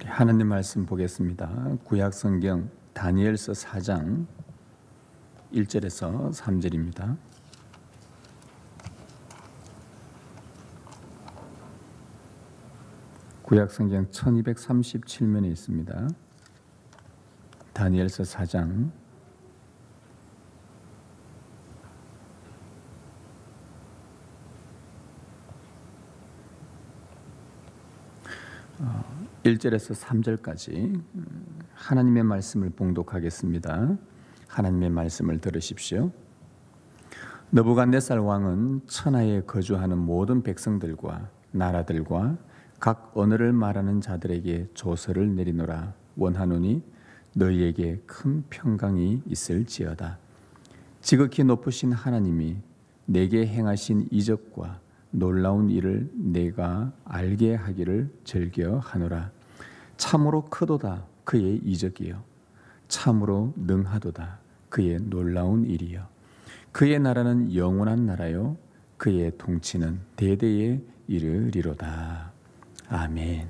하나님 말씀 보겠습니다. 구약성경 다니엘서 4장 1절에서 3절입니다. 구약성경 1237면에 있습니다. 다니엘서 4장 1절에서 3절까지 하나님의 말씀을 봉독하겠습니다. 하나님의 말씀을 들으십시오. 느부갓네살 왕은 천하에 거주하는 모든 백성들과 나라들과 각 언어를 말하는 자들에게 조서를 내리노라 원하노니 너희에게 큰 평강이 있을지어다. 지극히 높으신 하나님이 내게 행하신 이적과 놀라운 일을 내가 알게 하기를 즐겨하노라. 참으로 크도다 그의 이적이요 참으로 능하도다 그의 놀라운 일이요 그의 나라는 영원한 나라요 그의 통치는 대대에 이르리로다. 아멘.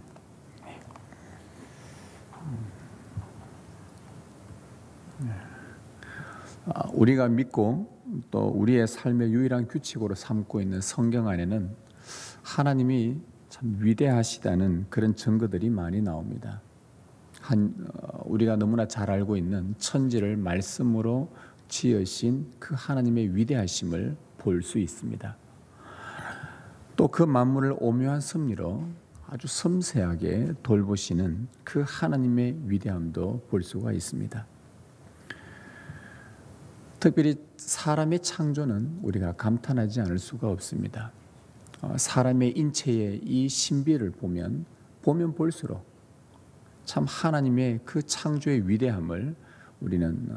우리가 믿고 또 우리의 삶의 유일한 규칙으로 삼고 있는 성경 안에는 하나님이 참 위대하시다는 그런 증거들이 많이 나옵니다. 우리가 너무나 잘 알고 있는 천지를 말씀으로 지으신 그 하나님의 위대하심을 볼 수 있습니다. 또 그 만물을 오묘한 섭리로 아주 섬세하게 돌보시는 그 하나님의 위대함도 볼 수가 있습니다. 특별히 사람의 창조는 우리가 감탄하지 않을 수가 없습니다. 사람의 인체의 이 신비를 보면 볼수록 참 하나님의 그 창조의 위대함을 우리는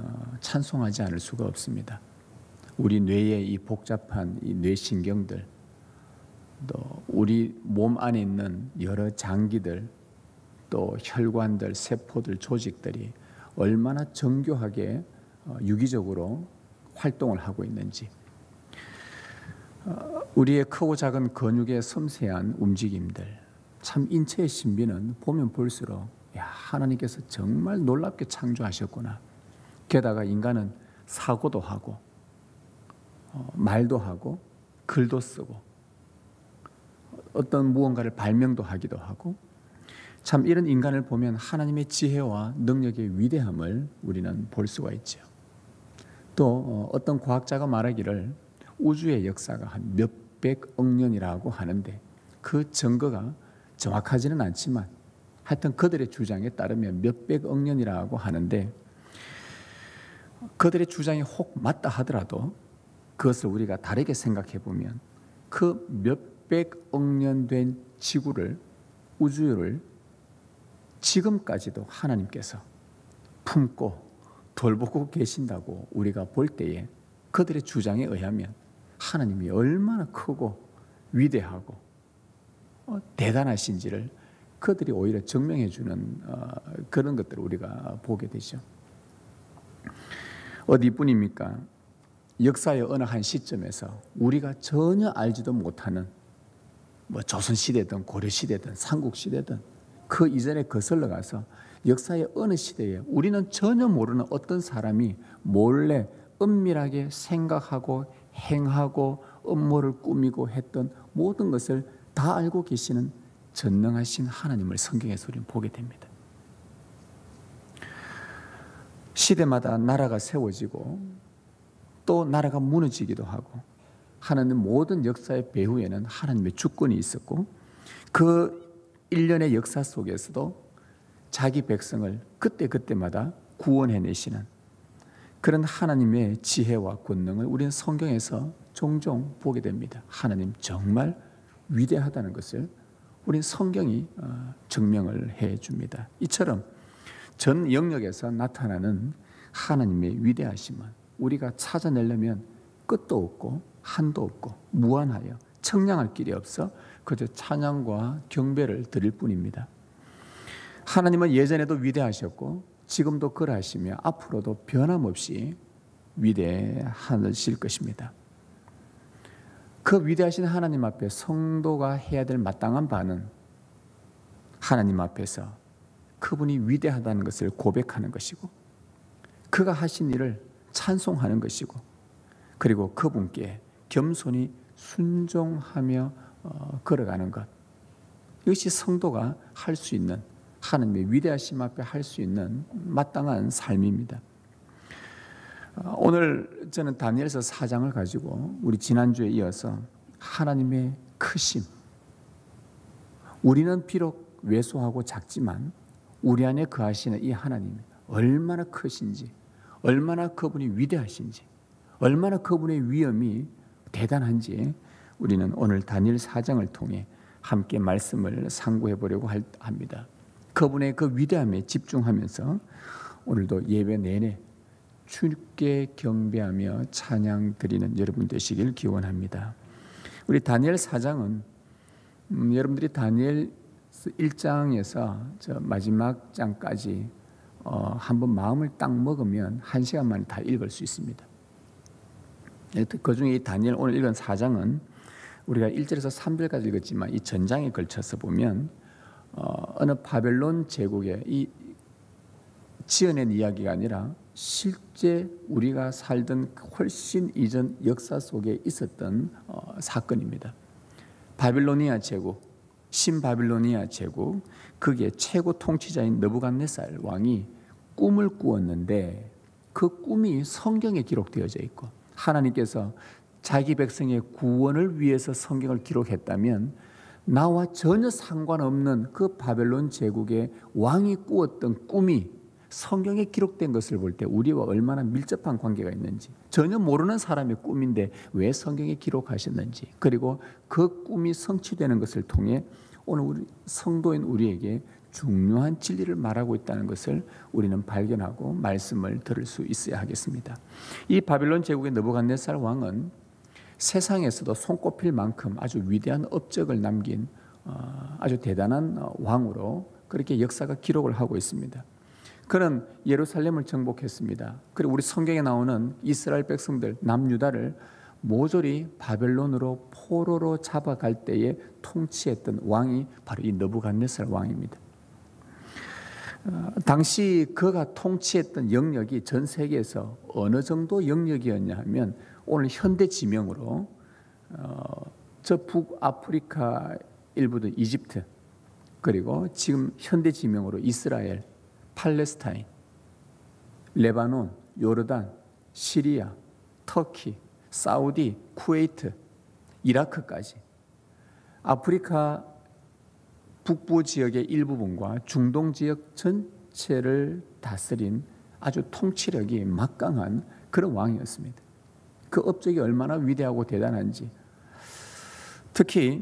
찬송하지 않을 수가 없습니다. 우리 뇌의 이 복잡한 이 뇌신경들, 또 우리 몸 안에 있는 여러 장기들, 또 혈관들, 세포들, 조직들이 얼마나 정교하게 유기적으로 활동을 하고 있는지, 우리의 크고 작은 근육의 섬세한 움직임들, 참 인체의 신비는 보면 볼수록 하나님께서 정말 놀랍게 창조하셨구나. 게다가 인간은 사고도 하고 말도 하고 글도 쓰고 어떤 무언가를 발명도 하기도 하고, 참 이런 인간을 보면 하나님의 지혜와 능력의 위대함을 우리는 볼 수가 있죠. 또 어떤 과학자가 말하기를 우주의 역사가 한 몇백억 년이라고 하는데 그 증거가 정확하지는 않지만 하여튼 그들의 주장에 따르면 몇백억 년이라고 하는데, 그들의 주장이 혹 맞다 하더라도 그것을 우리가 다르게 생각해 보면 그 몇백억 년 된 지구를, 우주를 지금까지도 하나님께서 품고 돌보고 계신다고 우리가 볼 때에 그들의 주장에 의하면 하나님이 얼마나 크고 위대하고 대단하신지를 그들이 오히려 증명해 주는 그런 것들을 우리가 보게 되죠. 어디뿐입니까? 역사의 어느 한 시점에서 우리가 전혀 알지도 못하는 조선시대든 고려시대든 삼국시대든 그 이전에 거슬러 가서 역사의 어느 시대에 우리는 전혀 모르는 어떤 사람이 몰래 은밀하게 생각하고 행하고 음모를 꾸미고 했던 모든 것을 다 알고 계시는 전능하신 하나님을 성경에서 우리는 보게 됩니다. 시대마다 나라가 세워지고 또 나라가 무너지기도 하고 하나님 모든 역사의 배후에는 하나님의 주권이 있었고, 그 일련의 역사 속에서도 자기 백성을 그때그때마다 구원해내시는 그런 하나님의 지혜와 권능을 우리는 성경에서 종종 보게 됩니다. 하나님 정말 위대하다는 것을 우리는 성경이 증명을 해줍니다. 이처럼 전 영역에서 나타나는 하나님의 위대하심은 우리가 찾아내려면 끝도 없고 한도 없고 무한하여 청량할 길이 없어 그저 찬양과 경배를 드릴 뿐입니다. 하나님은 예전에도 위대하셨고 지금도 그러하시며 앞으로도 변함없이 위대하실 것입니다. 그 위대하신 하나님 앞에 성도가 해야 될 마땅한 바는 하나님 앞에서 그분이 위대하다는 것을 고백하는 것이고 그가 하신 일을 찬송하는 것이고 그리고 그분께 겸손히 순종하며 걸어가는 것, 이것이 성도가 할 수 있는, 하나님의 위대하심 앞에 할 수 있는 마땅한 삶입니다. 오늘 저는 다니엘서 4장을 가지고 우리 지난주에 이어서 하나님의 크심, 우리는 비록 왜소하고 작지만 우리 안에 거하시는 이 하나님 얼마나 크신지, 얼마나 그분이 위대하신지, 얼마나 그분의 위엄이 대단한지 우리는 오늘 다니엘 4장을 통해 함께 말씀을 상고해 보려고 합니다. 그분의 그 위대함에 집중하면서 오늘도 예배 내내 주께 경배하며 찬양 드리는 여러분 되시길 기원합니다. 우리 다니엘 4장은 여러분들이 다니엘 1장에서 저 마지막 장까지 한번 마음을 딱 먹으면 1시간 만에 다 읽을 수 있습니다. 그중에 이 다니엘 오늘 읽은 4장은 우리가 1절에서 3절까지 읽었지만 이 전장에 걸쳐서 보면 어느 바벨론 제국의 이 지어낸 이야기가 아니라 실제 우리가 살던 훨씬 이전 역사 속에 있었던 사건입니다. 바빌로니아 제국, 신바빌로니아 제국, 그게 최고 통치자인 느부갓네살 왕이 꿈을 꾸었는데 그 꿈이 성경에 기록되어져 있고 하나님께서 자기 백성의 구원을 위해서 성경을 기록했다면 나와 전혀 상관없는 그 바벨론 제국의 왕이 꾸었던 꿈이 성경에 기록된 것을 볼 때 우리와 얼마나 밀접한 관계가 있는지, 전혀 모르는 사람의 꿈인데 왜 성경에 기록하셨는지, 그리고 그 꿈이 성취되는 것을 통해 오늘 우리 성도인 우리에게 중요한 진리를 말하고 있다는 것을 우리는 발견하고 말씀을 들을 수 있어야 하겠습니다. 이 바빌론 제국의 느부갓네살 왕은 세상에서도 손꼽힐 만큼 아주 위대한 업적을 남긴 아주 대단한 왕으로 그렇게 역사가 기록을 하고 있습니다. 그는 예루살렘을 정복했습니다. 그리고 우리 성경에 나오는 이스라엘 백성들 남유다를 모조리 바벨론으로 포로로 잡아갈 때에 통치했던 왕이 바로 이 느부갓네살 왕입니다. 당시 그가 통치했던 영역이 전 세계에서 어느 정도 영역이었냐 하면 오늘 현대 지명으로 저 북아프리카 일부도 이집트, 그리고 지금 현대 지명으로 이스라엘, 팔레스타인, 레바논, 요르단, 시리아, 터키, 사우디, 쿠웨이트, 이라크까지 아프리카 북부 지역의 일부분과 중동 지역 전체를 다스린 아주 통치력이 막강한 그런 왕이었습니다. 그 업적이 얼마나 위대하고 대단한지, 특히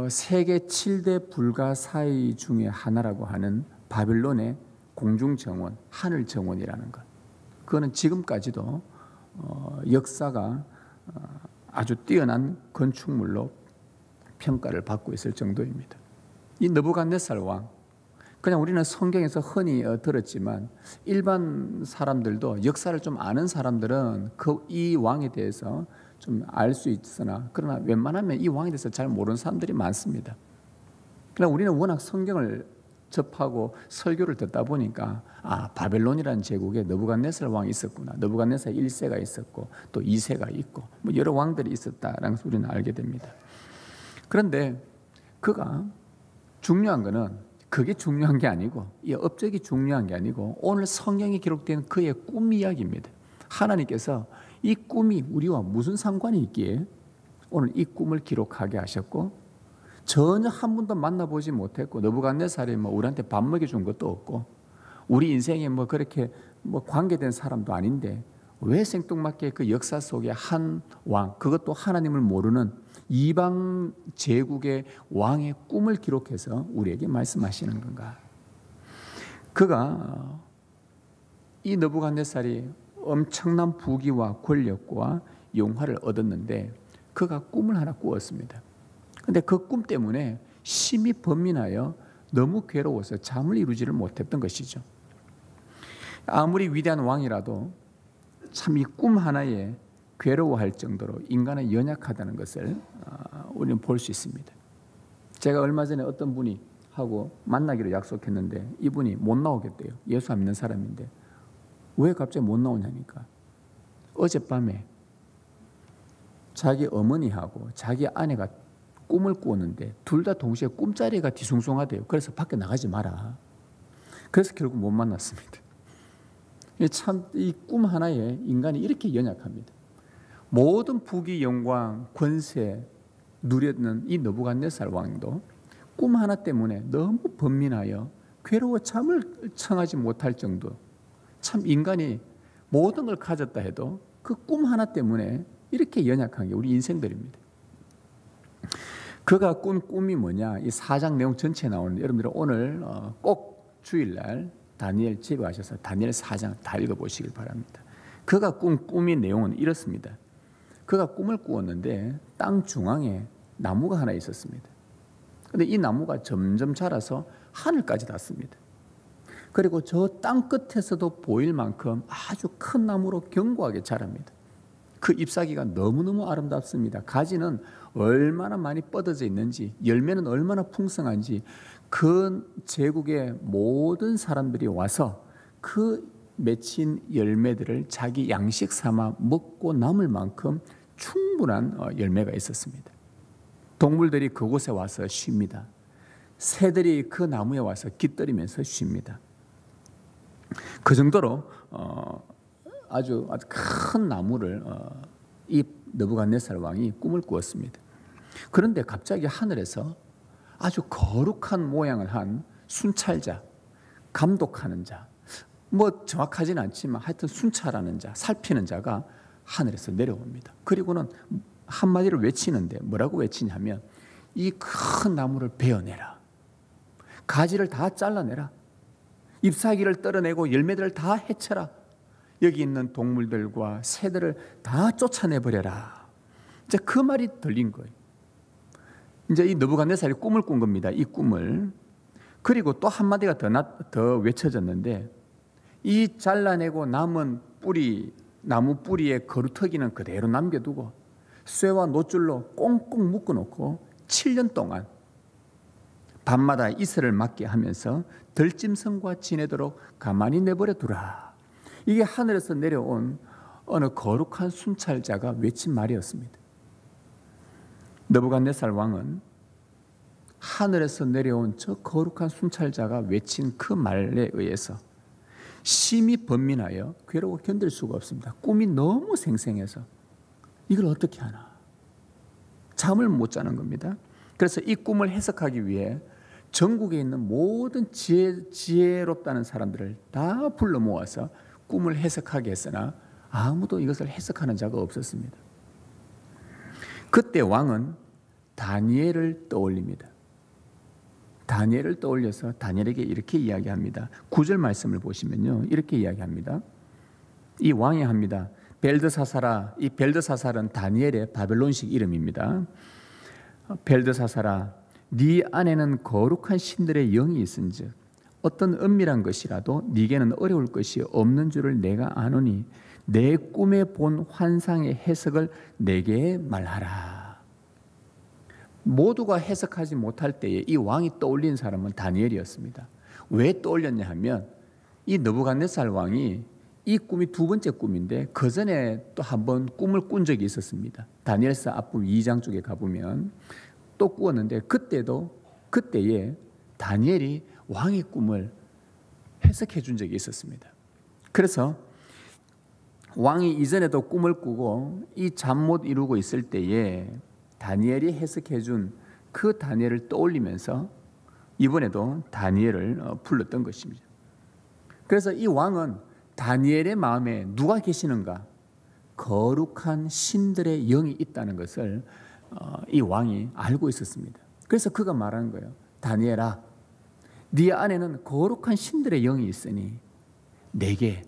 세계 7대 불가사의 중에 하나라고 하는 바빌론의 공중정원, 하늘정원이라는 것, 그거는 지금까지도 역사가 아주 뛰어난 건축물로 평가를 받고 있을 정도입니다. 이 느부갓네살 왕, 그냥 우리는 성경에서 흔히 들었지만 일반 사람들도, 역사를 좀 아는 사람들은 이 왕에 대해서 좀 알 수 있으나 그러나 웬만하면 이 왕에 대해서 잘 모르는 사람들이 많습니다. 그러나 우리는 워낙 성경을 접하고 설교를 듣다 보니까 바벨론이라는 제국에 느부갓네살 왕이 있었구나, 느부갓네살 1세가 있었고 또 2세가 있고 뭐 여러 왕들이 있었다라는 것을 우리는 알게 됩니다. 그런데 그가 중요한 것은 그게 중요한 게 아니고, 이 업적이 중요한 게 아니고 오늘 성경에 기록된 그의 꿈 이야기입니다. 하나님께서 이 꿈이 우리와 무슨 상관이 있기에 오늘 이 꿈을 기록하게 하셨고, 전혀 한 번도 만나보지 못했고 느부갓네살이 우리한테 밥 먹여준 것도 없고 우리 인생에 그렇게 관계된 사람도 아닌데 왜 생뚱맞게 그 역사 속에 한 왕, 그것도 하나님을 모르는 이방 제국의 왕의 꿈을 기록해서 우리에게 말씀하시는 건가? 그가 이 느부갓네살이 엄청난 부귀와 권력과 영화를 얻었는데 그가 꿈을 하나 꾸었습니다. 그런데 그 꿈 때문에 심히 번민하여 너무 괴로워서 잠을 이루지를 못했던 것이죠. 아무리 위대한 왕이라도 참 이 꿈 하나에 괴로워할 정도로 인간은 연약하다는 것을 우리는 볼 수 있습니다. 제가 얼마 전에 어떤 분이 하고 만나기로 약속했는데 이분이 못 나오겠대요. 예수 안 믿는 사람인데. 왜 갑자기 못 나오냐니까. 어젯밤에 자기 어머니하고 자기 아내가 꿈을 꾸었는데 둘 다 동시에 꿈자리가 뒤숭숭하대요. 그래서 밖에 나가지 마라. 그래서 결국 못 만났습니다. 참 이 꿈 하나에 인간이 이렇게 연약합니다. 모든 부귀 영광 권세 누렸는 이 느부갓네살 왕도 꿈 하나 때문에 너무 번민하여 괴로워 잠을 청하지 못할 정도. 참 인간이 모든 걸 가졌다 해도 그 꿈 하나 때문에 이렇게 연약한 게 우리 인생들입니다. 그가 꾼 꿈이 뭐냐? 이 4장 내용 전체에 나오는데 여러분들 오늘 꼭 주일날 다니엘 집에 가셔서 다니엘 4장 다 읽어보시길 바랍니다. 그가 꾼 꿈의 내용은 이렇습니다. 그가 꿈을 꾸었는데 땅 중앙에 나무가 하나 있었습니다. 그런데 이 나무가 점점 자라서 하늘까지 닿습니다. 그리고 저 땅 끝에서도 보일 만큼 아주 큰 나무로 견고하게 자랍니다. 그 잎사귀가 너무너무 아름답습니다. 가지는 얼마나 많이 뻗어져 있는지, 열매는 얼마나 풍성한지 그 제국의 모든 사람들이 와서 그 맺힌 열매들을 자기 양식 삼아 먹고 남을 만큼 충분한 열매가 있었습니다. 동물들이 그곳에 와서 쉽니다. 새들이 그 나무에 와서 깃들이면서 쉽니다. 그 정도로 아주 큰 나무를 이 느부갓네살 왕이 꿈을 꾸었습니다. 그런데 갑자기 하늘에서 아주 거룩한 모양을 한 순찰자, 감독하는 자, 뭐 정확하지는 않지만 하여튼 순찰하는 자, 살피는 자가 하늘에서 내려옵니다. 그리고는 한마디로 외치는데 뭐라고 외치냐면 이 큰 나무를 베어내라. 가지를 다 잘라내라. 잎사귀를 떨어내고 열매들을 다 해쳐라. 여기 있는 동물들과 새들을 다 쫓아내버려라. 이제 그 말이 들린 거예요. 이제 이 느부갓네살이 꿈을 꾼 겁니다. 이 꿈을. 그리고 또 한마디가 더 외쳐졌는데 이 잘라내고 남은 뿌리, 나무 뿌리의 거루터기는 그대로 남겨두고 쇠와 노줄로 꽁꽁 묶어놓고 7년 동안 밤마다 이슬을 맞게 하면서 들짐승과 지내도록 가만히 내버려 두라. 이게 하늘에서 내려온 어느 거룩한 순찰자가 외친 말이었습니다. 느부갓네살 왕은 하늘에서 내려온 저 거룩한 순찰자가 외친 그 말에 의해서 심히 번민하여 괴로워 견딜 수가 없습니다. 꿈이 너무 생생해서 이걸 어떻게 하나. 잠을 못 자는 겁니다. 그래서 이 꿈을 해석하기 위해 전국에 있는 모든 지혜롭다는 사람들을 다 불러 모아서 꿈을 해석하게 했으나 아무도 이것을 해석하는 자가 없었습니다. 그때 왕은 다니엘을 떠올립니다. 다니엘을 떠올려서 다니엘에게 이렇게 이야기합니다. 9절 말씀을 보시면요, 이렇게 이야기합니다. 이 왕이 합니다. 벨드사사라. 이 벨드사살은 다니엘의 바벨론식 이름입니다. 벨드사사라, 네 안에는 거룩한 신들의 영이 있은즉 어떤 은밀한 것이라도 네게는 어려울 것이 없는 줄을 내가 아노니 내 꿈에 본 환상의 해석을 내게 말하라. 모두가 해석하지 못할 때에 이 왕이 떠올린 사람은 다니엘이었습니다. 왜 떠올렸냐 하면 이 느부갓네살 왕이 이 꿈이 두 번째 꿈인데 그 전에 또 한 번 꿈을 꾼 적이 있었습니다. 다니엘서 앞부 2장 쪽에 가보면 또 꾸었는데 그때에 다니엘이 왕의 꿈을 해석해 준 적이 있었습니다. 그래서 왕이 이전에도 꿈을 꾸고 이 잠 못 이루고 있을 때에 다니엘이 해석해 준 그 다니엘을 떠올리면서 이번에도 다니엘을 불렀던 것입니다. 그래서 이 왕은 다니엘의 마음에 누가 계시는가? 거룩한 신들의 영이 있다는 것을 이 왕이 알고 있었습니다. 그래서 그가 말하는 거예요. 다니엘아, 네 안에는 거룩한 신들의 영이 있으니 내게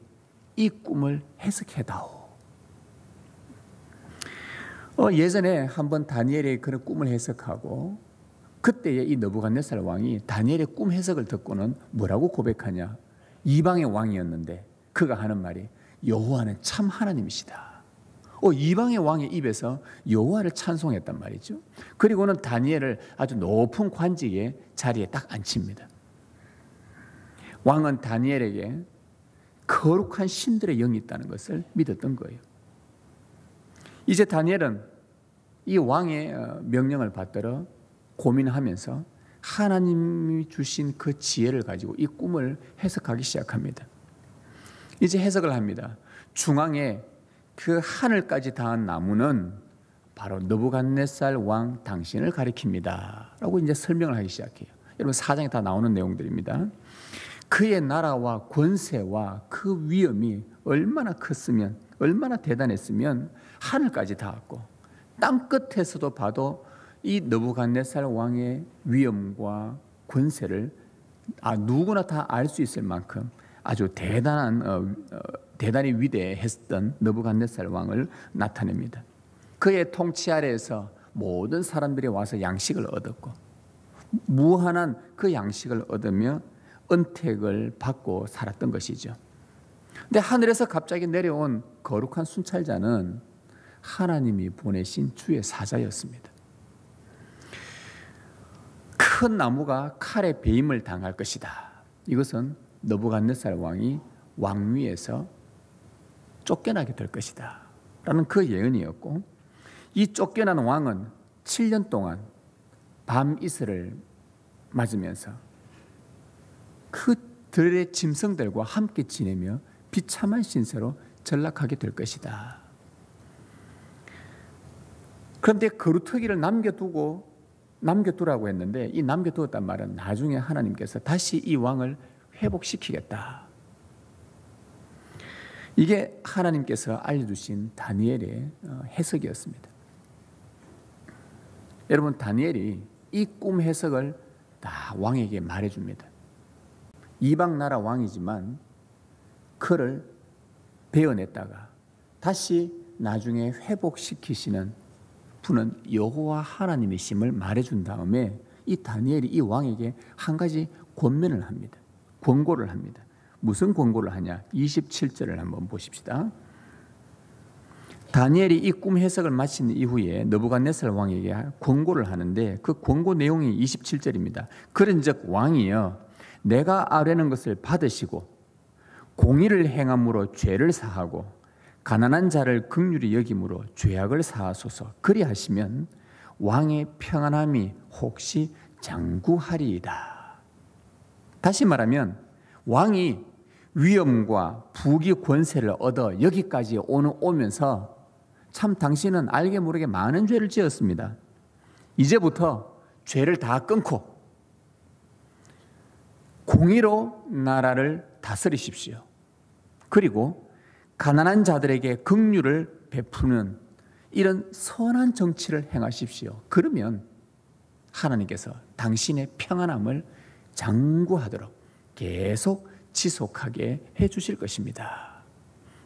이 꿈을 해석해다오. 예전에 한번 다니엘의 그런 꿈을 해석하고 그때에 이 느부갓네살 왕이 다니엘의 꿈 해석을 듣고는 뭐라고 고백하냐? 이방의 왕이었는데 그가 하는 말이 여호와는 참 하나님이시다. 이방의 왕의 입에서 여호와를 찬송했단 말이죠. 그리고는 다니엘을 아주 높은 관직의 자리에 딱 앉힙니다. 왕은 다니엘에게 거룩한 신들의 영이 있다는 것을 믿었던 거예요. 이제 다니엘은 이 왕의 명령을 받들어 고민하면서 하나님이 주신 그 지혜를 가지고 이 꿈을 해석하기 시작합니다. 이제 해석을 합니다. 중앙에 그 하늘까지 닿은 나무는 바로 느부갓네살 왕 당신을 가리킵니다 라고 이제 설명을 하기 시작해요. 여러분 4장에 다 나오는 내용들입니다. 그의 나라와 권세와 그 위엄이 얼마나 컸으면, 얼마나 대단했으면 하늘까지 닿았고 땅 끝에서도 봐도 이 느부갓네살 왕의 위엄과 권세를 누구나 다 알 수 있을 만큼 아주 대단히 위대했던 느부갓네살 왕을 나타냅니다. 그의 통치 아래에서 모든 사람들이 와서 양식을 얻었고 무한한 그 양식을 얻으며 은택을 받고 살았던 것이죠. 근데 하늘에서 갑자기 내려온 거룩한 순찰자는 하나님이 보내신 주의 사자였습니다. 큰 나무가 칼에 베임을 당할 것이다. 이것은 느부갓네살 왕이 왕위에서 쫓겨나게 될 것이다 라는 그 예언이었고, 이 쫓겨난 왕은 7년 동안 밤이슬을 맞으면서 그 들의 짐승들과 함께 지내며 비참한 신세로 전락하게 될 것이다. 그런데 거루터기를 남겨두라고 했는데 이 남겨두었단 말은 나중에 하나님께서 다시 이 왕을 회복시키겠다. 이게 하나님께서 알려주신 다니엘의 해석이었습니다. 여러분, 다니엘이 이 꿈 해석을 다 왕에게 말해줍니다. 이방 나라 왕이지만 그를 베어냈다가 다시 나중에 회복시키시는 분은 여호와 하나님이심을 말해준 다음에 이 다니엘이 이 왕에게 한 가지 권면을 합니다. 권고를 합니다. 무슨 권고를 하냐? 27절을 한번 보십시다. 다니엘이 이 꿈 해석을 마친 이후에 느부갓네살 왕에게 권고를 하는데 그 권고 내용이 27절입니다. 그런즉 왕이여, 내가 아뢰는 것을 받으시고 공의를 행함으로 죄를 사하고 가난한 자를 긍휼히 여김으로 죄악을 사하소서. 그리하시면 왕의 평안함이 혹시 장구하리이다. 다시 말하면 왕이 위엄과 부귀 권세를 얻어 여기까지 오면서 참 당신은 알게 모르게 많은 죄를 지었습니다. 이제부터 죄를 다 끊고 공의로 나라를 다스리십시오. 그리고 가난한 자들에게 긍휼을 베푸는 이런 선한 정치를 행하십시오. 그러면 하나님께서 당신의 평안함을 장구하도록 계속 지속하게 해주실 것입니다.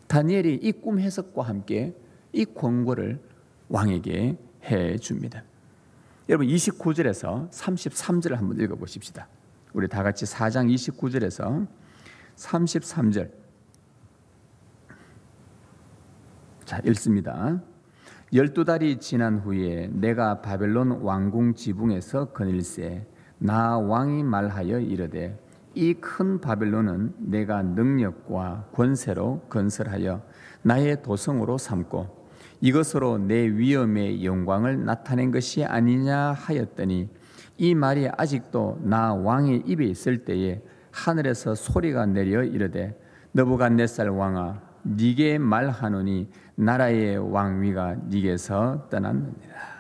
다니엘이 이 꿈 해석과 함께 이 권고를 왕에게 해줍니다. 여러분 29절에서 33절을 한번 읽어보십시다. 우리 다 같이 4장 29절에서 33절 자 읽습니다. 12달이 지난 후에 내가 바벨론 왕궁 지붕에서 거닐세 나 왕이 말하여 이르되 이 큰 바벨론은 내가 능력과 권세로 건설하여 나의 도성으로 삼고 이것으로 내 위엄의 영광을 나타낸 것이 아니냐 하였더니 이 말이 아직도 나 왕의 입에 있을 때에 하늘에서 소리가 내려 이르되 느부갓네살 왕아 네게 말하노니 나라의 왕위가 네게서 떠났느니라.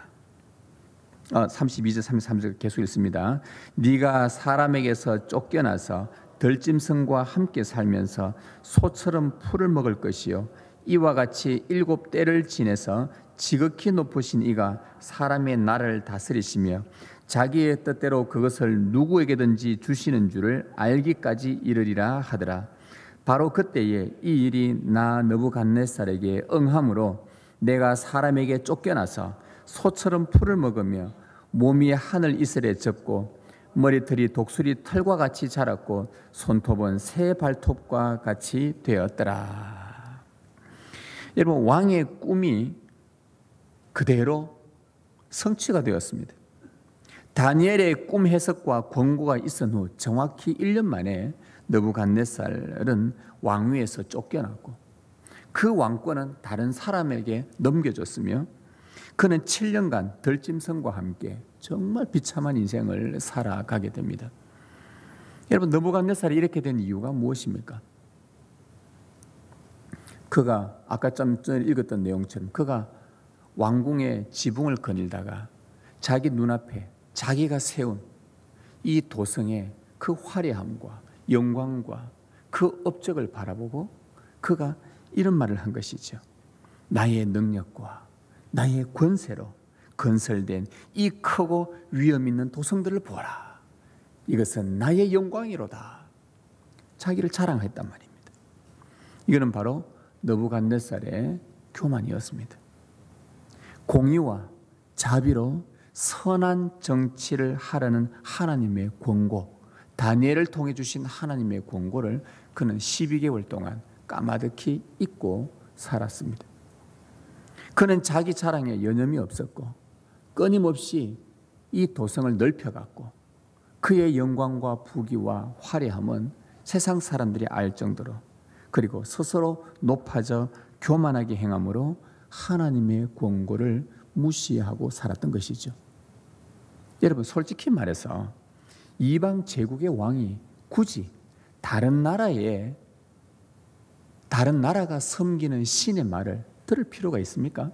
32절 33절 계속 읽습니다. 네가 사람에게서 쫓겨나서 들짐승과 함께 살면서 소처럼 풀을 먹을 것이요 이와 같이 7때를 지내서 지극히 높으신 이가 사람의 나라를 다스리시며 자기의 뜻대로 그것을 누구에게든지 주시는 줄을 알기까지 이르리라 하더라. 바로 그때에 이 일이 나 느부갓네살에게 응함으로 내가 사람에게 쫓겨나서 소처럼 풀을 먹으며 몸이 하늘 이슬에 젖고 머리털이 독수리 털과 같이 자랐고 손톱은 새 발톱과 같이 되었더라. 여러분, 왕의 꿈이 그대로 성취가 되었습니다. 다니엘의 꿈 해석과 권고가 있은 후 정확히 1년 만에 느부갓네살은 왕위에서 쫓겨났고 그 왕권은 다른 사람에게 넘겨졌으며 그는 7년간 들짐승과 함께 정말 비참한 인생을 살아가게 됩니다. 여러분, 느부갓네살이 이렇게 된 이유가 무엇입니까? 그가 아까 좀 전에 읽었던 내용처럼 그가 왕궁의 지붕을 거닐다가 자기 눈앞에 자기가 세운 이 도성의 그 화려함과 영광과 그 업적을 바라보고 그가 이런 말을 한 것이죠. 나의 능력과 나의 권세로 건설된 이 크고 위험 있는 도성들을 보라. 이것은 나의 영광이로다. 자기를 자랑했단 말입니다. 이거는 바로 느부갓네살의 교만이었습니다. 공의와 자비로 선한 정치를 하라는 하나님의 권고, 다니엘을 통해 주신 하나님의 권고를 그는 12개월 동안 까마득히 잊고 살았습니다. 그는 자기 자랑에 여념이 없었고 끊임없이 이 도성을 넓혀갔고 그의 영광과 부귀와 화려함은 세상 사람들이 알 정도로, 그리고 스스로 높아져 교만하게 행함으로 하나님의 권고를 무시하고 살았던 것이죠. 여러분, 솔직히 말해서 이방 제국의 왕이 굳이 다른 나라가 섬기는 신의 말을 들을 필요가 있습니까?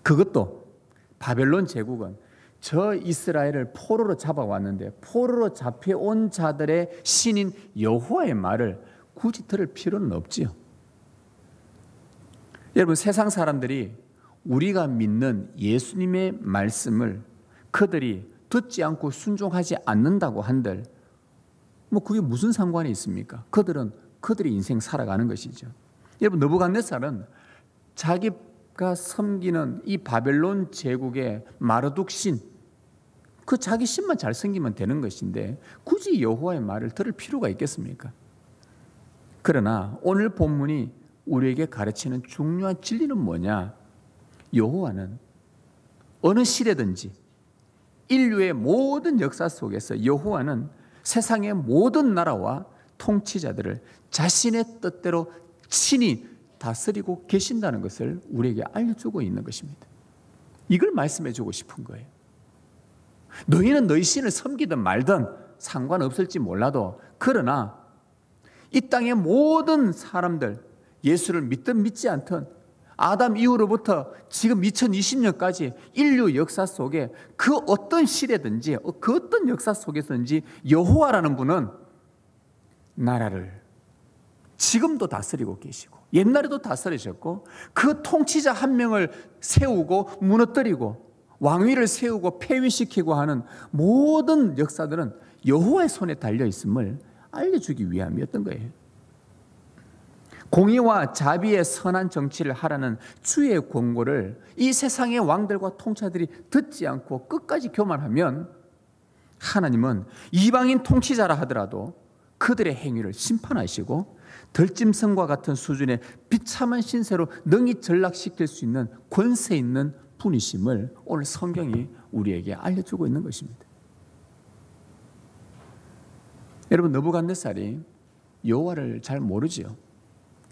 그것도 바벨론 제국은 저 이스라엘을 포로로 잡아왔는데 포로로 잡혀온 자들의 신인 여호와의 말을 굳이 들을 필요는 없지요. 여러분, 세상 사람들이 우리가 믿는 예수님의 말씀을 그들이 듣지 않고 순종하지 않는다고 한들 뭐 그게 무슨 상관이 있습니까? 그들은 그들의 인생 살아가는 것이죠. 여러분, 느부갓네살은 자기가 섬기는 이 바벨론 제국의 마르둑 신, 그 자기 신만 잘 섬기면 되는 것인데 굳이 여호와의 말을 들을 필요가 있겠습니까? 그러나 오늘 본문이 우리에게 가르치는 중요한 진리는 뭐냐? 여호와는 어느 시대든지 인류의 모든 역사 속에서 여호와는 세상의 모든 나라와 통치자들을 자신의 뜻대로 친히 다스리고 계신다는 것을 우리에게 알려주고 있는 것입니다. 이걸 말씀해 주고 싶은 거예요. 너희는 너희 신을 섬기든 말든 상관없을지 몰라도, 그러나 이 땅의 모든 사람들, 예수를 믿든 믿지 않든 아담 이후로부터 지금 2020년까지 인류 역사 속에 그 어떤 시대든지 그 어떤 역사 속에서든지 여호와라는 분은 나라를 지금도 다스리고 계시고 옛날에도 다스리셨고 그 통치자 한 명을 세우고 무너뜨리고 왕위를 세우고 폐위시키고 하는 모든 역사들은 여호와의 손에 달려 있음을 알려주기 위함이었던 거예요. 공의와 자비의 선한 정치를 하라는 주의 권고를 이 세상의 왕들과 통치자들이 듣지 않고 끝까지 교만하면 하나님은 이방인 통치자라 하더라도 그들의 행위를 심판하시고 들짐승과 같은 수준의 비참한 신세로 능히 전락시킬 수 있는 권세 있는 분이심을 오늘 성경이 우리에게 알려주고 있는 것입니다. 여러분, 느부갓네살이 여호와를 잘 모르지요.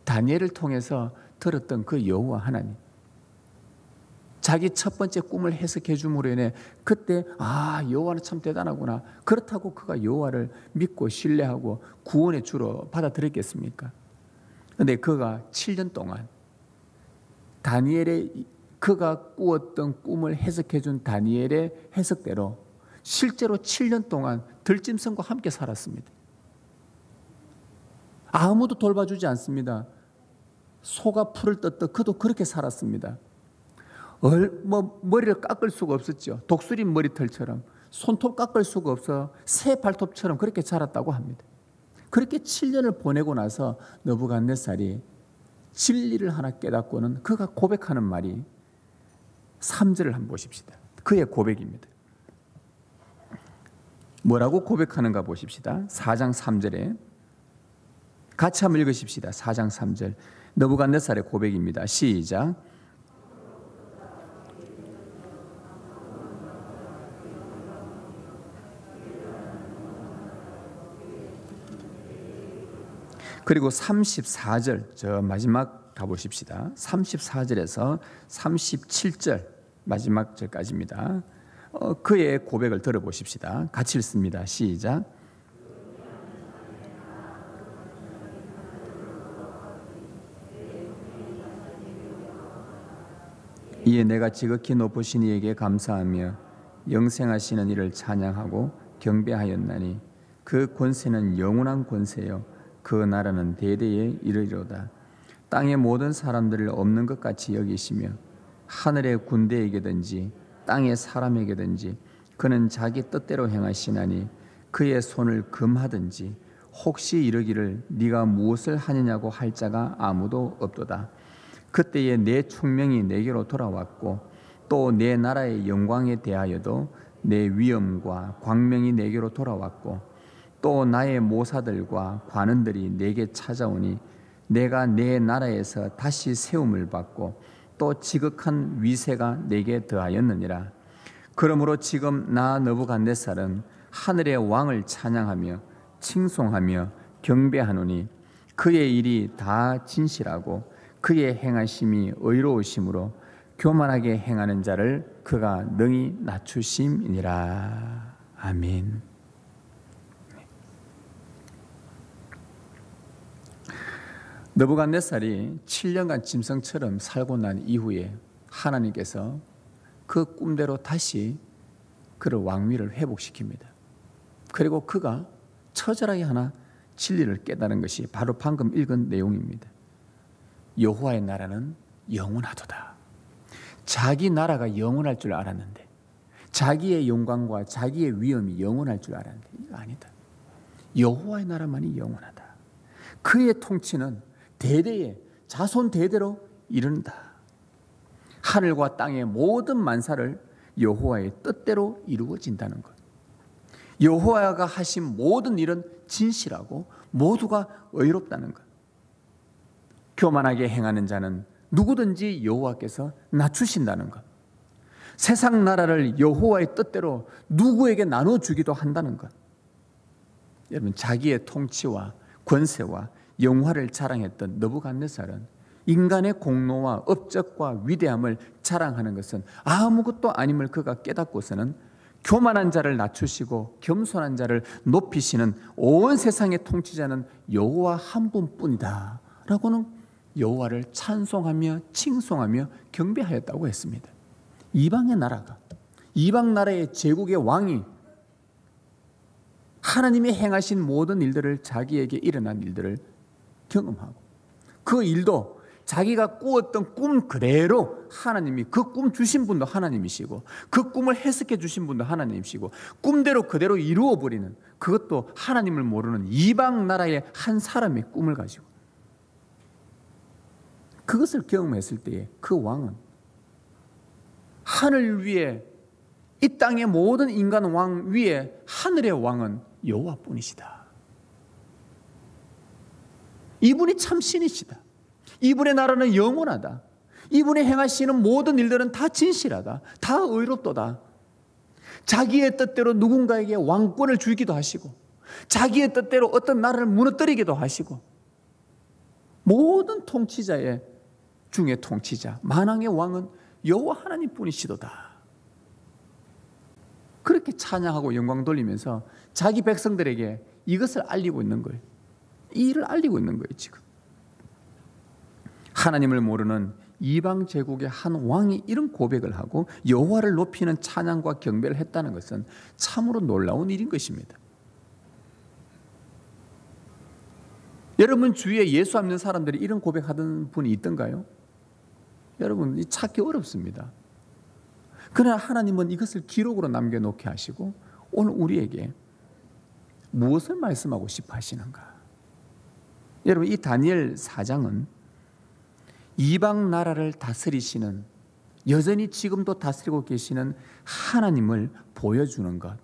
다니엘을 통해서 들었던 그 여호와 하나님, 자기 첫 번째 꿈을 해석해 줌으로 인해 그때 여호와는 참 대단하구나, 그렇다고 그가 여호와를 믿고 신뢰하고 구원의 주로 받아들였겠습니까? 그런데 그가 7년 동안 다니엘의 그가 꾸었던 꿈을 해석해 준 다니엘의 해석대로 실제로 7년 동안 들짐승과 함께 살았습니다. 아무도 돌봐주지 않습니다. 소가 풀을 떴듯 그도 그렇게 살았습니다. 머리를 깎을 수가 없었죠. 독수리 머리털처럼 손톱 깎을 수가 없어 새 발톱처럼 그렇게 자랐다고 합니다. 그렇게 7년을 보내고 나서 느부갓네살이 진리를 하나 깨닫고는 그가 고백하는 말이 3절을 한번 보십시다. 그의 고백입니다. 뭐라고 고백하는가 보십시다. 4장 3절에 같이 한번 읽으십시다. 4장 3절. 느부갓네살의 고백입니다. 시작. 그리고 34절, 저 마지막 가보십시다. 34절에서 37절 마지막 절까지입니다. 그의 고백을 들어보십시다. 같이 읽습니다. 시작. 이에 내가 지극히 높으신 이에게 감사하며 영생하시는 이를 찬양하고 경배하였나니 그 권세는 영원한 권세요 그 나라는 대대에 이르리로다. 땅의 모든 사람들을 없는 것 같이 여기시며 하늘의 군대에게든지 땅의 사람에게든지 그는 자기 뜻대로 행하시나니 그의 손을 금하든지 혹시 이르기를 네가 무엇을 하느냐고 할 자가 아무도 없도다. 그때에 내 총명이 내게로 돌아왔고 또 내 나라의 영광에 대하여도 내 위엄과 광명이 내게로 돌아왔고 또 나의 모사들과 관원들이 내게 찾아오니 내가 내 나라에서 다시 세움을 받고 또 지극한 위세가 내게 더하였느니라. 그러므로 지금 나 느부갓네살은 하늘의 왕을 찬양하며 칭송하며 경배하노니 그의 일이 다 진실하고 그의 행하심이 의로우심으로 교만하게 행하는 자를 그가 능히 낮추심이니라. 아멘. 느부갓네살이 7년간 짐승처럼 살고 난 이후에 하나님께서 그 꿈대로 다시 그를 왕위를 회복시킵니다. 그리고 그가 처절하게 하나 진리를 깨달은 것이 바로 방금 읽은 내용입니다. 여호와의 나라는 영원하도다. 자기 나라가 영원할 줄 알았는데, 자기의 영광과 자기의 위엄이 영원할 줄 알았는데 이거 아니다. 여호와의 나라만이 영원하다. 그의 통치는 대대에 자손 대대로 이른다. 하늘과 땅의 모든 만사를 여호와의 뜻대로 이루어진다는 것. 여호와가 하신 모든 일은 진실하고 모두가 의롭다는 것. 교만하게 행하는 자는 누구든지 여호와께서 낮추신다는 것. 세상 나라를 여호와의 뜻대로 누구에게 나눠주기도 한다는 것. 여러분, 자기의 통치와 권세와 영화를 자랑했던 느부갓네살은 인간의 공로와 업적과 위대함을 자랑하는 것은 아무것도 아님을 그가 깨닫고서는 교만한 자를 낮추시고 겸손한 자를 높이시는 온 세상의 통치자는 여호와 한 분뿐이다 라고는 여호와를 찬송하며 칭송하며 경배하였다고 했습니다. 이방의 나라가, 이방 나라의 제국의 왕이 하나님이 행하신 모든 일들을, 자기에게 일어난 일들을 경험하고 그 일도 자기가 꾸었던 꿈 그대로 하나님이, 그 꿈 주신 분도 하나님이시고 그 꿈을 해석해 주신 분도 하나님이시고 꿈대로 그대로 이루어버리는, 그것도 하나님을 모르는 이방 나라의 한 사람의 꿈을 가지고 그것을 경험했을 때에 그 왕은 하늘 위에, 이 땅의 모든 인간 왕 위에 하늘의 왕은 여호와뿐이시다. 이분이 참 신이시다. 이분의 나라는 영원하다. 이분이 행하시는 모든 일들은 다 진실하다. 다 의롭도다. 자기의 뜻대로 누군가에게 왕권을 주기도 하시고 자기의 뜻대로 어떤 나라를 무너뜨리기도 하시고 모든 통치자의 중에 통치자, 만왕의 왕은 여호와 하나님뿐이시도다. 그렇게 찬양하고 영광 돌리면서 자기 백성들에게 이것을 알리고 있는 거예요. 이 일을 알리고 있는 거예요. 지금 하나님을 모르는 이방 제국의 한 왕이 이런 고백을 하고 여호와를 높이는 찬양과 경배를 했다는 것은 참으로 놀라운 일인 것입니다. 여러분 주위에 예수 안 믿는 사람들이 이런 고백하던 분이 있던가요? 여러분 찾기 어렵습니다. 그러나 하나님은 이것을 기록으로 남겨놓게 하시고 오늘 우리에게 무엇을 말씀하고 싶어 하시는가? 여러분 이 다니엘 4장은 이방 나라를 다스리시는, 여전히 지금도 다스리고 계시는 하나님을 보여주는 것,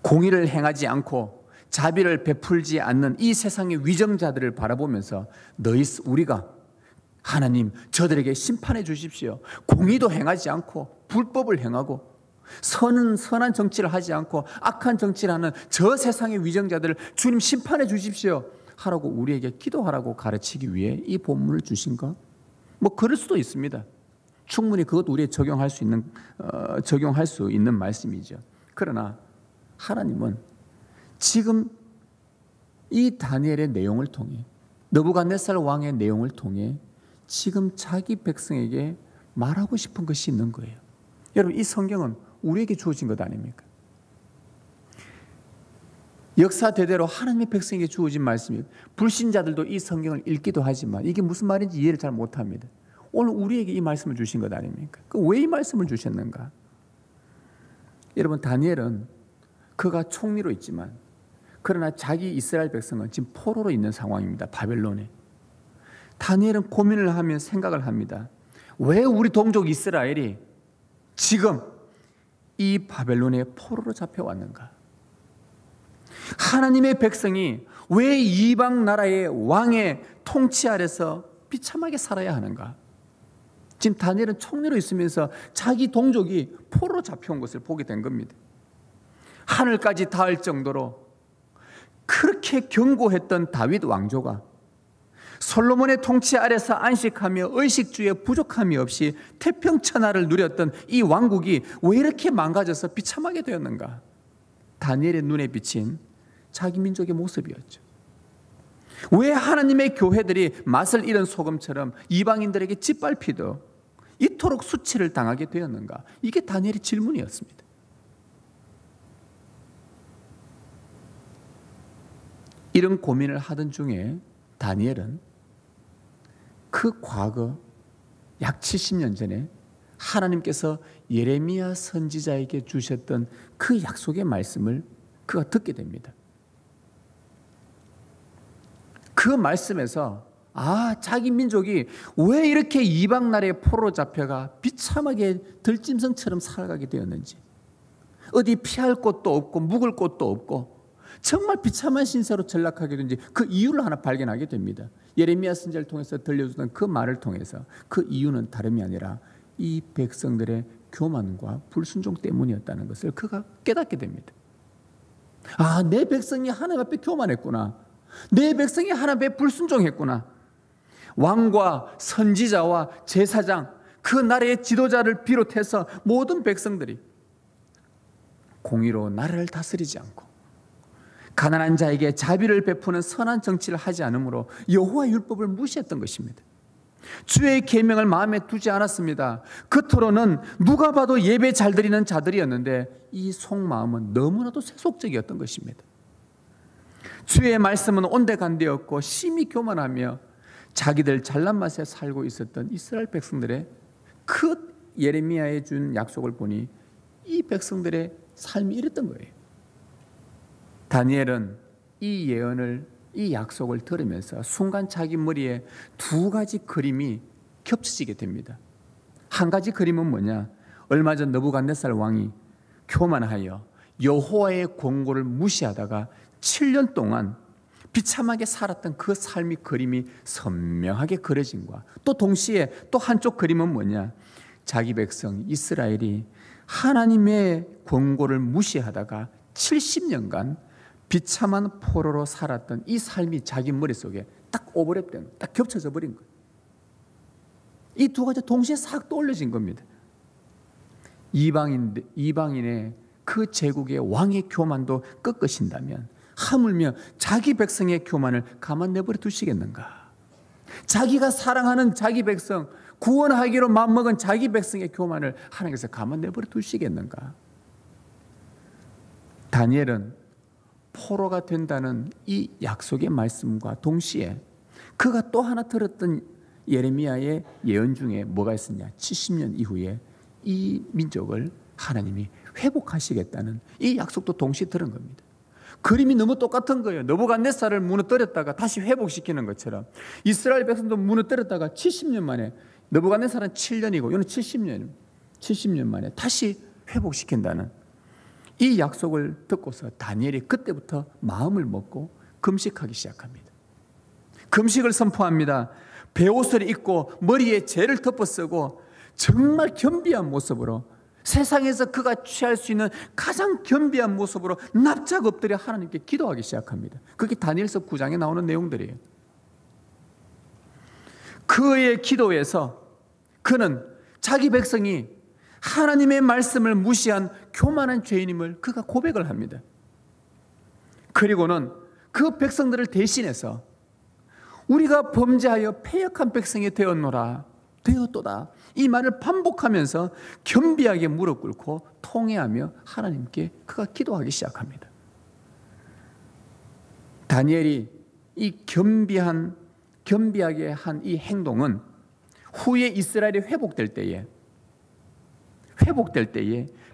공의를 행하지 않고 자비를 베풀지 않는 이 세상의 위정자들을 바라보면서 우리가 하나님 저들에게 심판해 주십시오. 공의도 행하지 않고 불법을 행하고 선한 정치를 하지 않고 악한 정치를 하는 저 세상의 위정자들을 주님 심판해 주십시오 하라고 우리에게 기도하라고 가르치기 위해 이 본문을 주신가? 뭐 그럴 수도 있습니다. 충분히 그것도 우리에 적용할 수 있는 말씀이죠. 그러나 하나님은 지금 이 다니엘의 내용을 통해, 느부갓네살 왕의 내용을 통해 지금 자기 백성에게 말하고 싶은 것이 있는 거예요. 여러분, 이 성경은 우리에게 주어진 것 아닙니까? 역사 대대로 하나님의 백성에게 주어진 말씀이에요. 불신자들도 이 성경을 읽기도 하지만 이게 무슨 말인지 이해를 잘 못합니다. 오늘 우리에게 이 말씀을 주신 것 아닙니까? 왜 이 말씀을 주셨는가? 여러분, 다니엘은 그가 총리로 있지만 그러나 자기 이스라엘 백성은 지금 포로로 있는 상황입니다. 바벨론에. 다니엘은 고민을 하며 생각을 합니다. 왜 우리 동족 이스라엘이 지금 이 바벨론의 포로로 잡혀왔는가? 하나님의 백성이 왜 이방 나라의 왕의 통치 아래서 비참하게 살아야 하는가? 지금 다니엘은 총리로 있으면서 자기 동족이 포로로 잡혀온 것을 보게 된 겁니다. 하늘까지 닿을 정도로 그렇게 견고했던 다윗 왕조가 솔로몬의 통치 아래서 안식하며 의식주에 부족함이 없이 태평천하를 누렸던 이 왕국이 왜 이렇게 망가져서 비참하게 되었는가? 다니엘의 눈에 비친 자기 민족의 모습이었죠. 왜 하나님의 교회들이 맛을 잃은 소금처럼 이방인들에게 짓밟히도 이토록 수치를 당하게 되었는가? 이게 다니엘의 질문이었습니다. 이런 고민을 하던 중에 다니엘은 그 과거 약 70년 전에 하나님께서 예레미야 선지자에게 주셨던 그 약속의 말씀을 그가 듣게 됩니다. 그 말씀에서 자기 민족이 왜 이렇게 이방 나라의 포로로 잡혀가 비참하게 들짐승처럼 살아가게 되었는지, 어디 피할 곳도 없고 묵을 곳도 없고 정말 비참한 신세로 전락하게 된지 그 이유를 하나 발견하게 됩니다. 예레미야 선지자를 통해서 들려주던 그 말을 통해서 그 이유는 다름이 아니라 이 백성들의 교만과 불순종 때문이었다는 것을 그가 깨닫게 됩니다. 내 백성이 하나님 앞에 교만했구나. 내 백성이 하나님 앞에 불순종했구나. 왕과 선지자와 제사장, 그 나라의 지도자를 비롯해서 모든 백성들이 공의로 나라를 다스리지 않고 가난한 자에게 자비를 베푸는 선한 정치를 하지 않으므로 여호와의 율법을 무시했던 것입니다. 주의 계명을 마음에 두지 않았습니다. 겉으로는 누가 봐도 예배 잘 드리는 자들이었는데 이 속마음은 너무나도 세속적이었던 것입니다. 주의 말씀은 온데간데였고 심히 교만하며 자기들 잘난 맛에 살고 있었던 이스라엘 백성들의 그 예레미야에 준 약속을 보니 이 백성들의 삶이 이랬던 거예요. 다니엘은 이 예언을, 이 약속을 들으면서 순간 자기 머리에 두 가지 그림이 겹쳐지게 됩니다. 한 가지 그림은 뭐냐? 얼마 전 느부갓네살 왕이 교만하여 여호와의 권고를 무시하다가 7년 동안 비참하게 살았던 그 삶의 그림이 선명하게 그려진과 또 동시에 또 한쪽 그림은 뭐냐? 자기 백성 이스라엘이 하나님의 권고를 무시하다가 70년간 비참한 포로로 살았던 이 삶이 자기 머릿속에 딱 오버랩된, 딱 겹쳐져 버린 거예요. 이 두 가지 동시에 싹 떠올려진 겁니다. 이방인의 그 제국의 왕의 교만도 꺾으신다면 하물며 자기 백성의 교만을 가만 내버려 두시겠는가? 자기가 사랑하는 자기 백성, 구원하기로 마음먹은 자기 백성의 교만을 하나님께서 가만 내버려 두시겠는가? 다니엘은 포로가 된다는 이 약속의 말씀과 동시에 그가 또 하나 들었던 예레미야의 예언 중에 뭐가 있었냐? 70년 이후에 이 민족을 하나님이 회복하시겠다는 이 약속도 동시에 들은 겁니다. 그림이 너무 똑같은 거예요. 느부갓네살을 무너뜨렸다가 다시 회복시키는 것처럼 이스라엘 백성도 무너뜨렸다가 70년 만에, 느부갓네살은 7년이고 이는 70년 만에 다시 회복시킨다는 이 약속을 듣고서 다니엘이 그때부터 마음을 먹고 금식하기 시작합니다. 금식을 선포합니다. 베옷을 입고 머리에 재를 덮어쓰고 정말 겸비한 모습으로, 세상에서 그가 취할 수 있는 가장 겸비한 모습으로 납작 엎드려 하나님께 기도하기 시작합니다. 그게 다니엘서 9장에 나오는 내용들이에요. 그의 기도에서 그는 자기 백성이 하나님의 말씀을 무시한 교만한 죄인임을 그가 고백을 합니다. 그리고는 그 백성들을 대신해서 우리가 범죄하여 패역한 백성이 되었노라, 되었도다, 이 말을 반복하면서 겸비하게 무릎 꿇고 통회하며 하나님께 그가 기도하기 시작합니다. 다니엘이 이 겸비하게 한 이 행동은 후에 이스라엘이 회복될 때에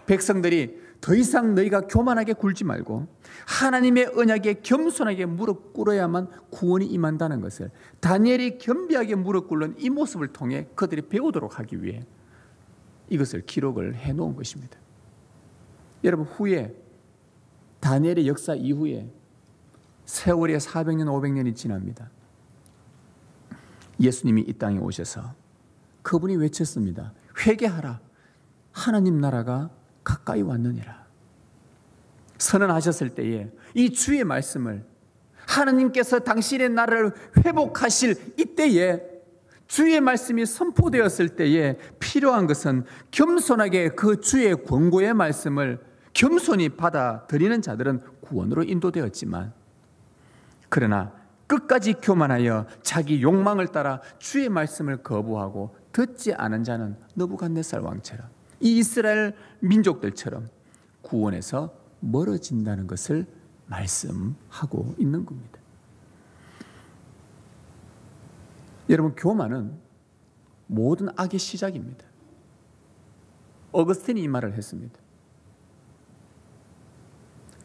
백성들이 더 이상 너희가 교만하게 굴지 말고 하나님의 언약에 겸손하게 무릎 꿇어야만 구원이 임한다는 것을 다니엘이 겸비하게 무릎 꿇는 이 모습을 통해 그들이 배우도록 하기 위해 이것을 기록을 해놓은 것입니다. 여러분, 후에 다니엘의 역사 이후에 세월이 400년 500년이 지납니다. 예수님이 이 땅에 오셔서 그분이 외쳤습니다. 회개하라, 하나님 나라가 가까이 왔느니라. 선언하셨을 때에 이 주의 말씀을, 하나님께서 당신의 나라를 회복하실 이때에 주의 말씀이 선포되었을 때에 필요한 것은 겸손하게 그 주의 권고의 말씀을 겸손히 받아들이는 자들은 구원으로 인도되었지만, 그러나 끝까지 교만하여 자기 욕망을 따라 주의 말씀을 거부하고 듣지 않은 자는 느부갓네살 왕처럼, 이 이스라엘 민족들처럼 구원에서 멀어진다는 것을 말씀하고 있는 겁니다. 여러분, 교만은 모든 악의 시작입니다. 어거스틴이 이 말을 했습니다.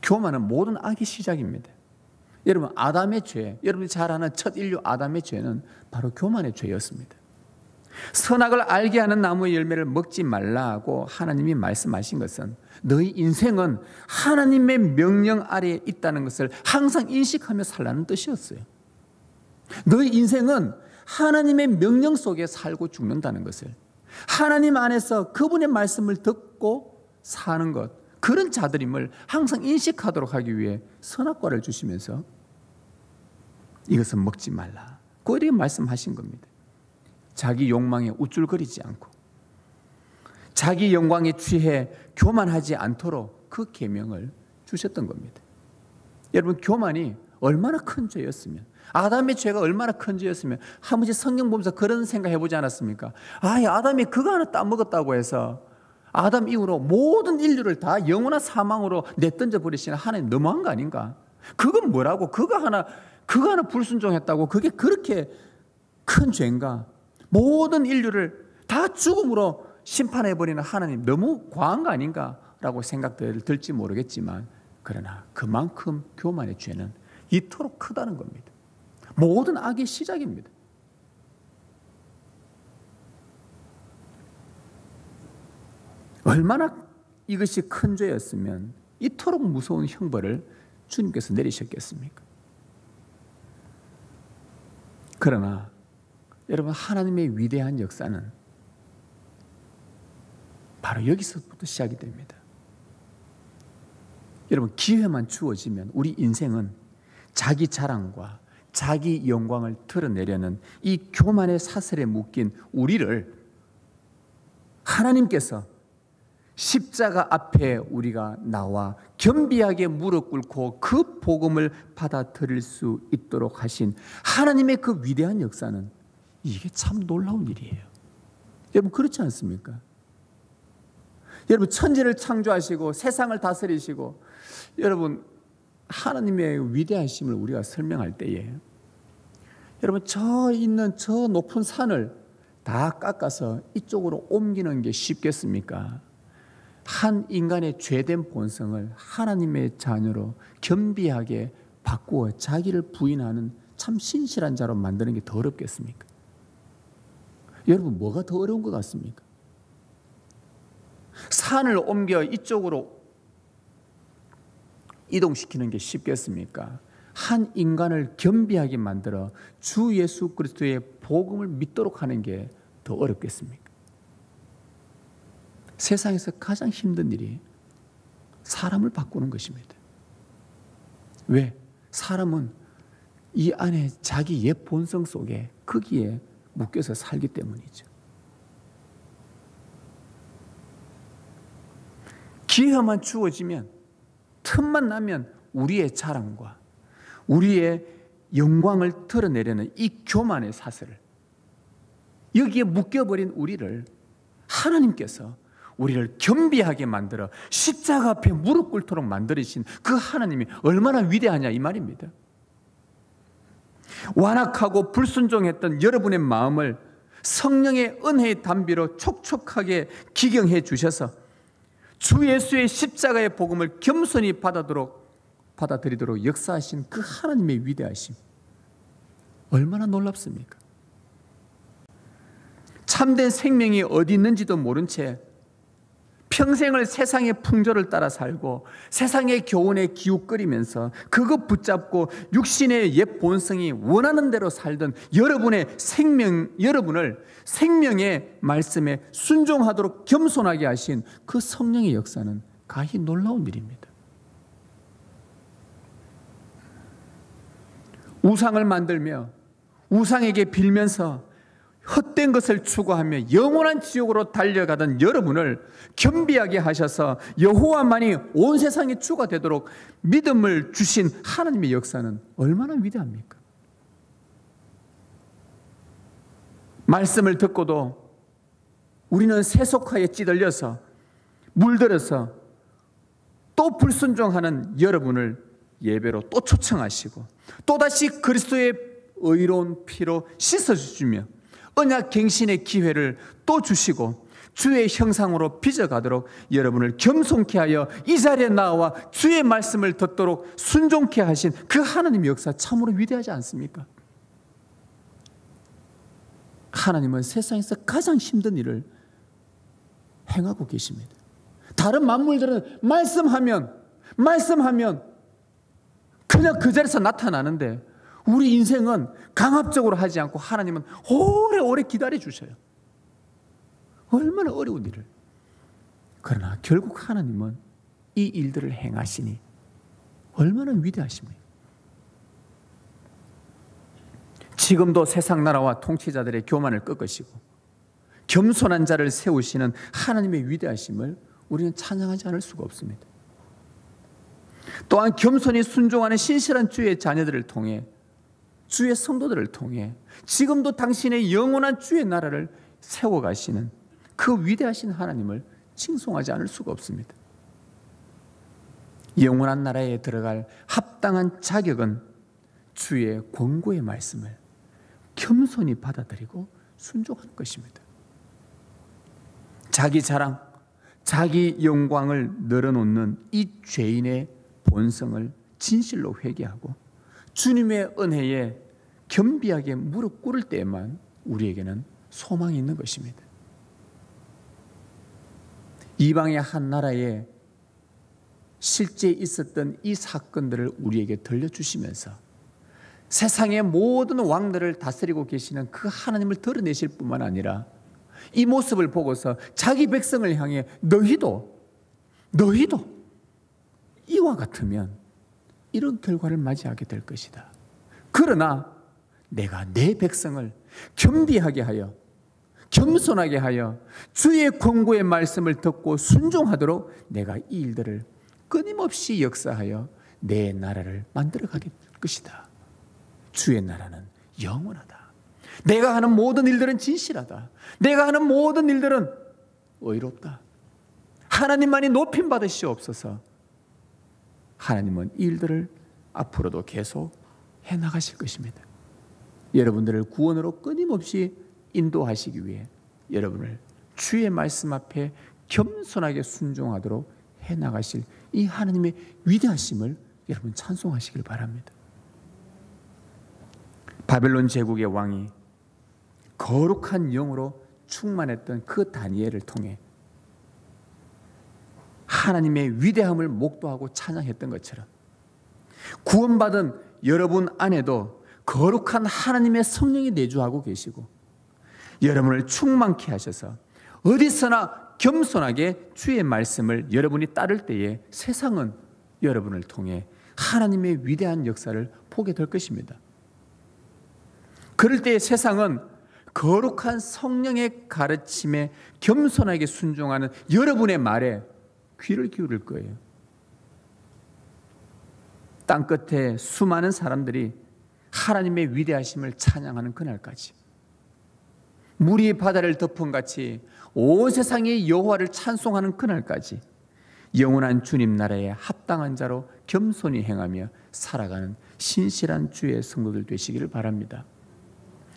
교만은 모든 악의 시작입니다. 여러분, 아담의 죄, 여러분이 잘 아는 첫 인류 아담의 죄는 바로 교만의 죄였습니다. 선악을 알게 하는 나무의 열매를 먹지 말라고 하나님이 말씀하신 것은 너희 인생은 하나님의 명령 아래에 있다는 것을 항상 인식하며 살라는 뜻이었어요. 너희 인생은 하나님의 명령 속에 살고 죽는다는 것을, 하나님 안에서 그분의 말씀을 듣고 사는 것, 그런 자들임을 항상 인식하도록 하기 위해 선악과를 주시면서 이것은 먹지 말라, 그렇게 말씀하신 겁니다. 자기 욕망에 우쭐거리지 않고 자기 영광에 취해 교만하지 않도록 그 계명을 주셨던 겁니다. 여러분, 교만이 얼마나 큰 죄였으면, 아담의 죄가 얼마나 큰 죄였으면, 한 번씩 성경 보면서 그런 생각 해보지 않았습니까? 아담이 그거 하나 따먹었다고 해서 아담 이후로 모든 인류를 다 영원한 사망으로 내던져 버리시는 하나님, 너무한 거 아닌가? 그건 뭐라고? 그거 하나 불순종했다고 그게 그렇게 큰 죄인가? 모든 인류를 다 죽음으로 심판해버리는 하나님, 너무 과한 거 아닌가? 라고 생각들 들지 모르겠지만, 그러나 그만큼 교만의 죄는 이토록 크다는 겁니다. 모든 악의 시작입니다. 얼마나 이것이 큰 죄였으면 이토록 무서운 형벌을 주님께서 내리셨겠습니까? 그러나 여러분, 하나님의 위대한 역사는 바로 여기서부터 시작이 됩니다. 여러분, 기회만 주어지면 우리 인생은 자기 자랑과 자기 영광을 드러내려는 이 교만의 사슬에 묶인 우리를 하나님께서 십자가 앞에 우리가 나와 겸비하게 무릎 꿇고 그 복음을 받아들일 수 있도록 하신 하나님의 그 위대한 역사는, 이게 참 놀라운 일이에요. 여러분, 그렇지 않습니까? 여러분, 천지를 창조하시고 세상을 다스리시고, 여러분, 하나님의 위대하심을 우리가 설명할 때에, 여러분, 저 있는 저 높은 산을 다 깎아서 이쪽으로 옮기는 게 쉽겠습니까? 한 인간의 죄된 본성을 하나님의 자녀로 겸비하게 바꾸어 자기를 부인하는 참 신실한 자로 만드는 게 더 어렵겠습니까? 여러분, 뭐가 더 어려운 것 같습니까? 산을 옮겨 이쪽으로 이동시키는 게 쉽겠습니까? 한 인간을 겸비하게 만들어 주 예수 그리스도의 복음을 믿도록 하는 게 더 어렵겠습니까? 세상에서 가장 힘든 일이 사람을 바꾸는 것입니다. 왜? 사람은 이 안에 자기 옛 본성 속에 거기에 묶여서 살기 때문이죠. 기회만 주어지면, 틈만 나면 우리의 자랑과 우리의 영광을 드러내려는 이 교만의 사슬을, 여기에 묶여버린 우리를 하나님께서 우리를 겸비하게 만들어 십자가 앞에 무릎 꿇도록 만들으신 그 하나님이 얼마나 위대하냐 이 말입니다. 완악하고 불순종했던 여러분의 마음을 성령의 은혜의 담비로 촉촉하게 기경해 주셔서 주 예수의 십자가의 복음을 겸손히 받아들이도록 역사하신 그 하나님의 위대하심, 얼마나 놀랍습니까? 참된 생명이 어디 있는지도 모른 채 평생을 세상의 풍조를 따라 살고 세상의 교훈에 기웃거리면서 그것 붙잡고 육신의 옛 본성이 원하는 대로 살던 여러분을 생명의 말씀에 순종하도록 겸손하게 하신 그 성령의 역사는 가히 놀라운 일입니다. 우상을 만들며 우상에게 빌면서 헛된 것을 추구하며 영원한 지옥으로 달려가던 여러분을 겸비하게 하셔서 여호와만이 온 세상의 주가 되도록 믿음을 주신 하나님의 역사는 얼마나 위대합니까? 말씀을 듣고도 우리는 세속화에 찌들려서 물들어서 또 불순종하는 여러분을 예배로 또 초청하시고 또다시 그리스도의 의로운 피로 씻어주시며 언약 갱신의 기회를 또 주시고 주의 형상으로 빚어가도록 여러분을 겸손케 하여 이 자리에 나와 주의 말씀을 듣도록 순종케 하신 그 하나님의 역사 참으로 위대하지 않습니까? 하나님은 세상에서 가장 힘든 일을 행하고 계십니다. 다른 만물들은 말씀하면 그냥 그 자리에서 나타나는데 우리 인생은 강압적으로 하지 않고 하나님은 오래오래 기다려 주셔요. 얼마나 어려운 일을. 그러나 결국 하나님은 이 일들을 행하시니 얼마나 위대하십니까? 지금도 세상 나라와 통치자들의 교만을 꺾으시고 겸손한 자를 세우시는 하나님의 위대하심을 우리는 찬양하지 않을 수가 없습니다. 또한 겸손히 순종하는 신실한 주의 자녀들을 통해, 주의 성도들을 통해 지금도 당신의 영원한 주의 나라를 세워가시는 그 위대하신 하나님을 칭송하지 않을 수가 없습니다. 영원한 나라에 들어갈 합당한 자격은 주의 권고의 말씀을 겸손히 받아들이고 순종하는 것입니다. 자기 자랑, 자기 영광을 늘어놓는 이 죄인의 본성을 진실로 회개하고 주님의 은혜에 겸비하게 무릎 꿇을 때에만 우리에게는 소망이 있는 것입니다. 이방의 한 나라에 실제 있었던 이 사건들을 우리에게 들려주시면서 세상의 모든 왕들을 다스리고 계시는 그 하나님을 드러내실 뿐만 아니라 이 모습을 보고서 자기 백성을 향해 너희도 이와 같으면 이런 결과를 맞이하게 될 것이다. 그러나 내가 내 백성을 겸비하게 하여 겸손하게 하여 주의 권고의 말씀을 듣고 순종하도록 내가 이 일들을 끊임없이 역사하여 내 나라를 만들어가게 될 것이다. 주의 나라는 영원하다. 내가 하는 모든 일들은 진실하다. 내가 하는 모든 일들은 의롭다. 하나님만이 높임 받으시옵소서. 하나님은 이 일들을 앞으로도 계속 해나가실 것입니다. 여러분들을 구원으로 끊임없이 인도하시기 위해 여러분을 주의 말씀 앞에 겸손하게 순종하도록 해나가실 이 하나님의 위대하심을 여러분 찬송하시길 바랍니다. 바벨론 제국의 왕이 거룩한 영으로 충만했던 그 다니엘을 통해 하나님의 위대함을 목도하고 찬양했던 것처럼 구원받은 여러분 안에도 거룩한 하나님의 성령이 내주하고 계시고 여러분을 충만케 하셔서 어디서나 겸손하게 주의 말씀을 여러분이 따를 때에 세상은 여러분을 통해 하나님의 위대한 역사를 보게 될 것입니다. 그럴 때 세상은 거룩한 성령의 가르침에 겸손하게 순종하는 여러분의 말에 귀를 기울일 거예요. 땅끝에 수많은 사람들이 하나님의 위대하심을 찬양하는 그날까지, 물이 바다를 덮은 같이 온 세상이 여호와를 찬송하는 그날까지 영원한 주님 나라에 합당한 자로 겸손히 행하며 살아가는 신실한 주의 성도들 되시기를 바랍니다.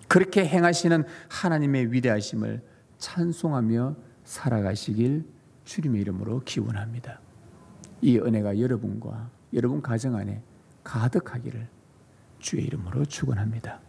그렇게 행하시는 하나님의 위대하심을 찬송하며 살아가시길 주님의 이름으로 기원합니다. 이 은혜가 여러분과 여러분 가정 안에 가득하기를 주의 이름으로 축원합니다.